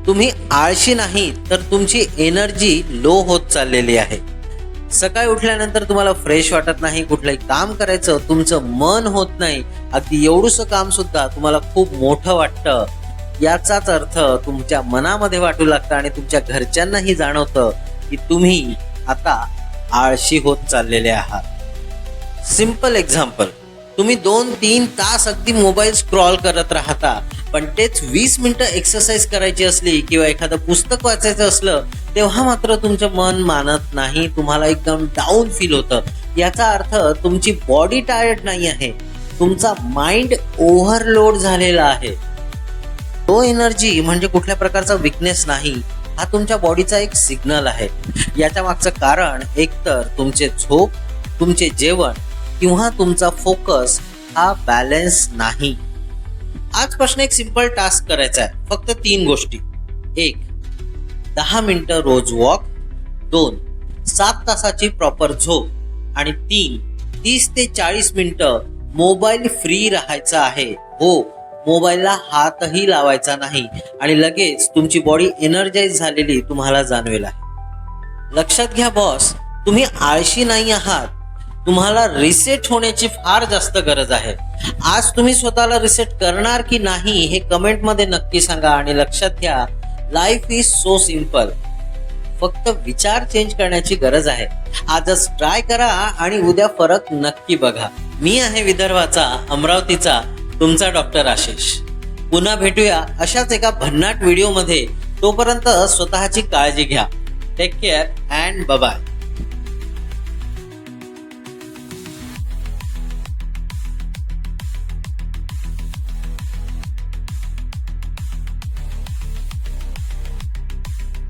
तुम्ही आळशी नाही तर तुमची एनर्जी लो होत चाललेली आहे. सकाळी उठल्यानंतर तुम्हाला फ्रेश वाटत नाही, कुठलंही काम करायचं तुमचं मन होत नाही, अगदी एवढंसं काम सुद्धा तुम्हाला खूप मोठं वाटतं. याचाच अर्थ तुमच्या मनामध्ये वाटू लागतं आणि तुमच्या घरच्यांनाही जाणवतं की तुम्ही आता आळशी होत चाललेले आहात. सिंपल एक्झाम्पल, तुम्ही 2-3 तास अगदी मोबाईल स्क्रॉल करत राहता, पण तेच 20 मिनिटं एक्सरसाइज करायची असली किंवा एखादं पुस्तक वाचायचं असलं तेव्हा मात्र तुमचं मन मानत नाही, तुम्हाला एकदम डाऊन फील होतं. याचा अर्थ तुमची बॉडी टायर्ड नाही आहे, तुमचा माइंड ओव्हरलोड झालेला आहे. लो एनर्जी म्हणजे कुठल्या प्रकारचा विकनेस नाही, हा तुमच्या बॉडीचा एक सिग्नल आहे. याच्या मागचं कारण एकतर तुमचे झोप, तुमचे जेवण किंवा तुमचा फोकस हा बॅलन्स नाही. आजपासून एक सिंपल टास्क करायचा आहे, फक्त 3 गोष्टी. 1. 10 मिनिटं रोज वॉक. 2. 7 तासाची प्रॉपर झोप. आणि 3. 30 ते 40 मिनिटं मोबाईल फ्री राहायचा आहे. हो, मोबाईलला हातही लावायचा नाही आणि लगेच तुमची बॉडी एनर्जाइज झालेली तुम्हाला जाणवेल आहे. लक्षात घ्या बॉस, तुम्ही आळशी नाही आहात, तुम्हाला रिसेट होण्याची फार जास्त गरज आहे. आज तुम्ही स्वतःला रिसेट करणार की नाही हे कमेंटमध्ये नक्की सांगा. आणि लक्षात घ्या, लाईफ इज सो सिंपल, फक्त विचार चेंज करण्याची गरज आहे. आजच ट्राय करा आणि उद्या फरक नक्की बघा. मी आहे विदर्भाचा, अमरावतीचा तुमचा डॉक्टर आशिष. पुन्हा भेटूया अशाच एका भन्नाट व्हिडिओमध्ये. तोपर्यंत स्वतःची काळजी घ्या. Take care and bye.